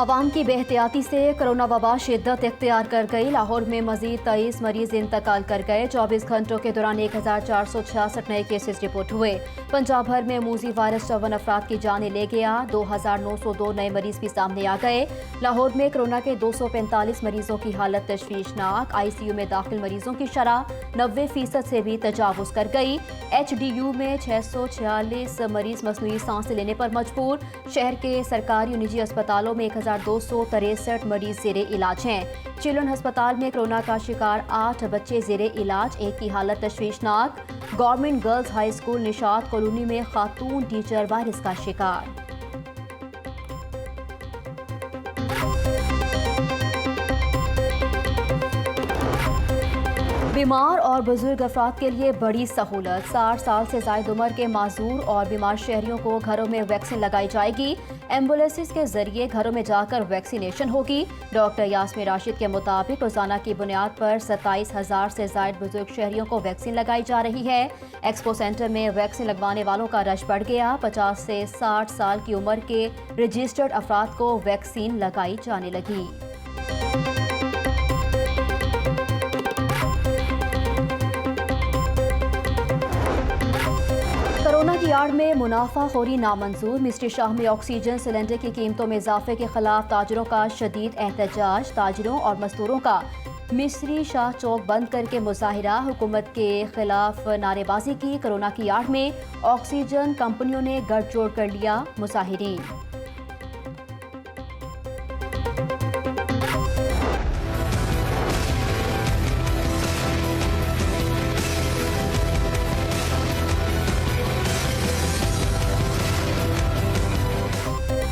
अवाम की बेहतियाती से कोरोना वबा शिद्दत इख्तियार कर गई। लाहौर में मजीद 23 मरीज इंतकाल कर गए। 24 घंटों के दौरान 1466 नए केसेस रिपोर्ट हुए। पंजाब भर में मूजी वायरस 54 अफराद की जानें ले गया। 2902 नए मरीज भी सामने आ गए। लाहौर में कोरोना के 245 मरीजों की हालत तशवीशनाक। ICU में दाखिल मरीजों की शरह 90% से भी तजावुज कर गई। HDU में 646 मरीज मसनूई सांसें लेने पर मजबूर। शहर के सरकारी और निजी अस्पतालों में 1263 मरीज जेरे इलाज हैं। चिल्ड्रन अस्पताल में कोरोना का शिकार 8 बच्चे जेरे इलाज, एक की हालत तशवीशनाक। Government girls high school Nishat colony में खातून टीचर वायरस का शिकार। बीमार और बुजुर्ग अफराद के लिए बड़ी सहूलत। 60 साल से ज़ायद उम्र के माजूर और बीमार शहरियों को घरों में वैक्सीन लगाई जाएगी। एम्बुलेंसेस के जरिए घरों में जाकर वैक्सीनेशन होगी। डॉक्टर यास्मीन राशिद के मुताबिक रोजाना की बुनियाद पर 27,000 से ज़ायद बुजुर्ग शहरियों को वैक्सीन लगाई जा रही है। एक्सपो सेंटर में वैक्सीन लगवाने वालों का रश बढ़ गया। 50 से 60 साल की उम्र के रजिस्टर्ड अफराद को वैक्सीन लगाई जाने लगी। कोरोना की आड़ में मुनाफाखोरी नामंजूर। मिस्ट्री शाह में ऑक्सीजन सिलेंडर की कीमतों में इजाफे के खिलाफ ताजरों का शदीद एहतजाज। ताजरों और मजदूरों का मिस्ट्री शाह चौक बंद करके मुजाहिरा। हुकूमत के खिलाफ नारेबाजी की। कोरोना की आड़ में ऑक्सीजन कंपनियों ने गठजोड़ कर लिया मुजाहिरीन।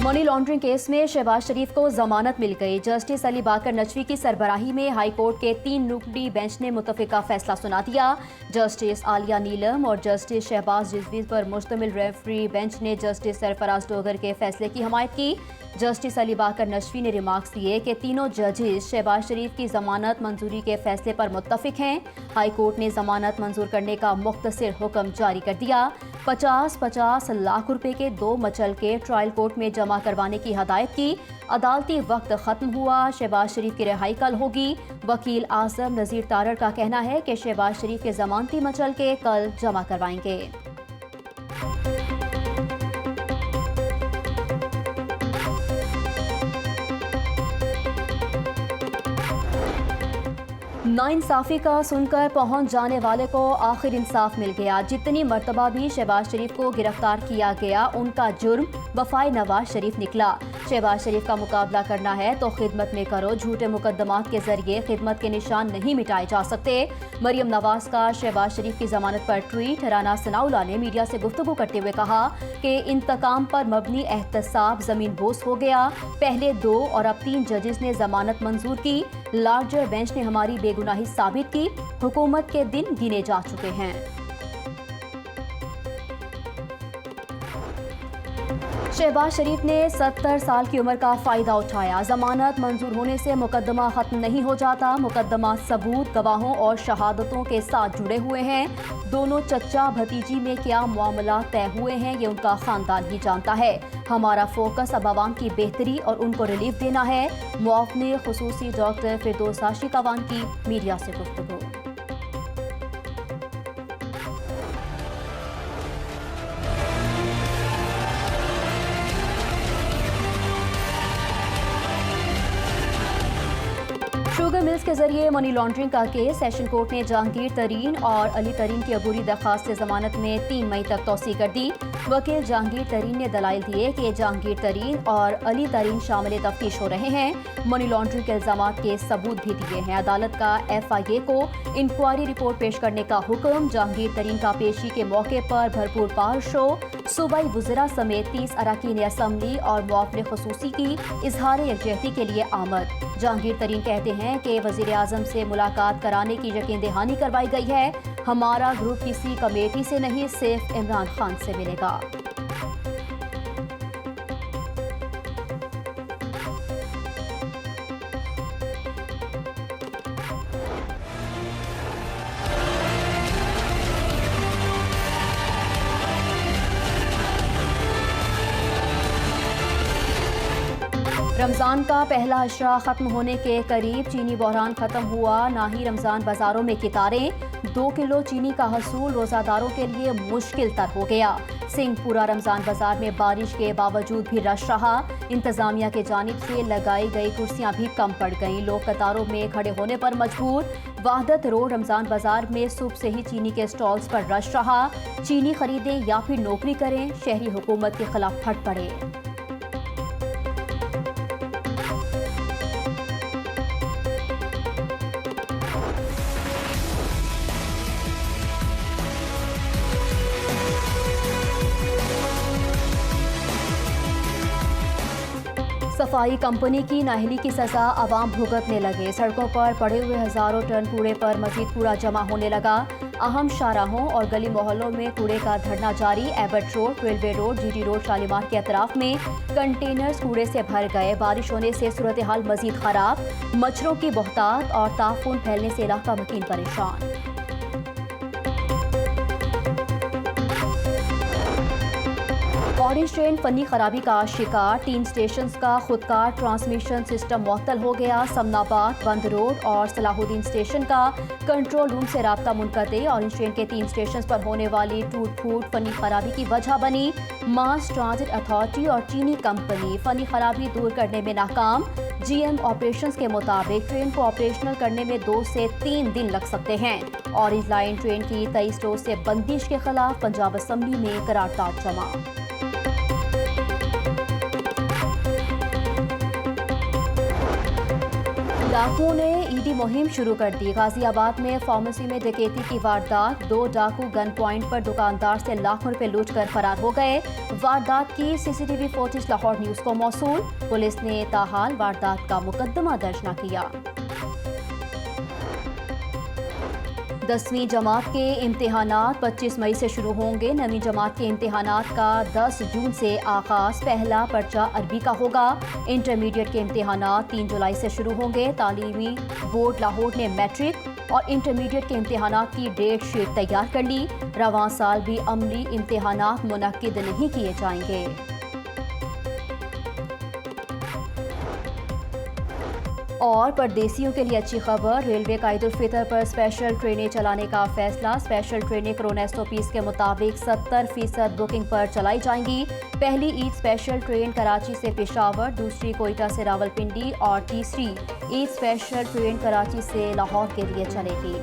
मनी लॉन्ड्रिंग केस में शहबाज शरीफ को जमानत मिल गई। जस्टिस अली बाकर नजवी की सरबराही में हाई कोर्ट के 3 रुकनी बेंच ने मुतफिका फैसला सुना दिया। जस्टिस आलिया नीलम और जस्टिस शहबाज रिजवी पर मुश्तमिल रेफरी बेंच ने जस्टिस सरफराज डोगर के फैसले की हमायत की। जस्टिस अली बाकर नजवी ने रिमार्क्स दिए कि तीनों जजेस शहबाज शरीफ की जमानत मंजूरी के फैसले पर मुत्तफिक हैं। हाई कोर्ट ने जमानत मंजूर करने का मुख्तसर हुक्म जारी कर दिया। 50-50 लाख रुपए के 2 मचल के ट्रायल कोर्ट में जमा करवाने की हदायत की। अदालती वक्त खत्म हुआ। शहबाज शरीफ की रिहाई कल होगी। वकील आजम नजीर तारड़ का कहना है कि शहबाज शरीफ के जमानती मचल के कल जमा करवाएंगे। नाइंसाफी का सुनकर पहुंच जाने वाले को आखिर इंसाफ मिल गया। जितनी मर्तबा भी शहबाज शरीफ को गिरफ्तार किया गया, उनका जुर्म वफाए नवाज शरीफ निकला। शहबाज शरीफ का मुकाबला करना है तो खिदमत में करो। झूठे मुकदमात के जरिए खिदमत के निशान नहीं मिटाए जा सकते। मरियम नवाज का शहबाज शरीफ की जमानत पर ट्वीट। राना सनाउल्लाह ने मीडिया से गुफ्तगू करते हुए कहा कि इंतकाम पर मबनी एहतसाब जमीन बोस हो गया। पहले 2 और अब 3 जजेस ने जमानत मंजूर की। लार्जर बेंच ने हमारी बेगुनाही साबित की। हुकूमत के दिन गिने जा चुके हैं। शहबाज शरीफ ने 70 साल की उम्र का फायदा उठाया। जमानत मंजूर होने से मुकदमा खत्म नहीं हो जाता। मुकदमा सबूत, गवाहों और शहादतों के साथ जुड़े हुए हैं। दोनों चचा भतीजी में क्या मामला तय हुए हैं, ये उनका खानदान ही जानता है। हमारा फोकस अब आवाम की बेहतरी और उनको रिलीफ देना है। मुआवने खुसूसी डॉक्टर फिरदौस हाशी कवान की मीडिया से गुफ्तगू। शुगर मिल्स के जरिए मनी लॉन्ड्रिंग का केस। सेशन कोर्ट ने जहांगीर तरीन और अली तरीन की अबूरी दरखास्त से जमानत में 3 मई तक तौसी कर दी। वकील जहांगीर तरीन ने दलाइल दिए कि जहांगीर तरीन और अली तरीन शामिल तफ्तीश हो रहे हैं। मनी लॉन्ड्रिंग के इल्जामात के सबूत भी दिए हैं। अदालत का FIA को इंक्वायरी रिपोर्ट पेश करने का हुक्म। जहांगीर तरीन का पेशी के मौके पर भरपूर पार शो। सूबाई वज़रा समेत 30 अरकान असम्बली और मुआवने खुसूसी की इजहार यकजहती के लिए आमद। जहांगीर तरीन कहते हैं कि वज़ीर आज़म से मुलाकात कराने की यकीन दहानी करवाई गई है। हमारा ग्रुप किसी कमेटी से नहीं, सिर्फ इमरान खान से मिलेगा। रमज़ान का पहला अशरा ख़त्म होने के करीब चीनी बहरान ख़त्म हुआ, ना ही रमज़ान बाज़ारों में कितारें। 2 किलो चीनी का हसूल रोज़ादारों के लिए मुश्किल तर हो गया। सिंहपुरा रमज़ान बाज़ार में बारिश के बावजूद भी रश रहा। इंतज़ामिया के जानिब से लगाई गई कुर्सियां भी कम पड़ गईं। लोग कतारों में खड़े होने पर मजबूर। वहदत रोड रमज़ान बाज़ार में सुबह से ही चीनी के स्टॉल्स पर रश रहा। चीनी खरीदें या फिर नौकरी करें, शहरी हुकूमत के खिलाफ फट पड़े। सफाई कंपनी की नाअहली की सजा आवाम भुगतने लगे। सड़कों पर पड़े हुए हजारों टन कूड़े पर मजीद कूड़ा जमा होने लगा। अहम शाहराहों और गली मोहल्लों में कूड़े का धरना जारी। Abbott road, railway road, GT road, Shalimar के अतराफ में कंटेनर्स कूड़े से भर गए। बारिश होने से सूरत हाल मजीद खराब। मच्छरों की बहुतात और ताफून फैलने से इलाका मकीन परेशान। ऑरेंज ट्रेन फनी खराबी का शिकार। 3 स्टेशन का खुदकार ट्रांसमिशन सिस्टम मुअत्तल हो गया। समनाबाद, बंद रोड और सलाहुद्दीन स्टेशन का कंट्रोल रूम से राब्ता मुनक़ते। ऑरेंज ट्रेन के 3 स्टेशन पर होने वाली टूट फूट फनी खराबी की वजह बनी। मास ट्रांजिट अथॉरिटी और चीनी कंपनी फनी खराबी दूर करने में नाकाम। GM ऑपरेशंस के मुताबिक ट्रेन को ऑपरेशनल करने में 2 से 3 दिन लग सकते हैं। ऑरेंज लाइन ट्रेन की 23 रोज से बंदिश के खिलाफ पंजाब असम्बली में करारदाद जमा। डाकुओं ने ईडी मुहिम शुरू कर दी। गाजियाबाद में फार्मेसी में डकैती की वारदात। 2 डाकू गन पॉइंट पर दुकानदार से लाखों रुपए लूट कर फरार हो गए। वारदात की CCTV फुटेज लाहौर न्यूज को मौसूल। पुलिस ने ताहाल वारदात का मुकदमा दर्ज न किया। 10वीं जमात के इम्तिहानात 25 मई से शुरू होंगे। 9वीं जमात के इम्तिहानात का 10 जून से आगाज। पहला पर्चा अरबी का होगा। इंटरमीडिएट के इम्तिहानात 3 जुलाई से शुरू होंगे। तालीमी बोर्ड लाहौर ने मैट्रिक और इंटरमीडिएट के इम्तिहानात की डेट शीट तैयार कर ली। रवां साल भी अमली इम्तिहानात मुनक्किद नहीं किए जाएंगे। और परदेसियों के लिए अच्छी खबर। रेलवे का ईद उल फितर पर स्पेशल ट्रेनें चलाने का फैसला। स्पेशल ट्रेनें कोरोना SOPs के मुताबिक 70% बुकिंग पर चलाई जाएंगी। पहली ईद स्पेशल ट्रेन कराची से पेशावर, दूसरी कोयटा से रावलपिंडी और तीसरी ईद स्पेशल ट्रेन कराची से लाहौर के लिए चलेगी।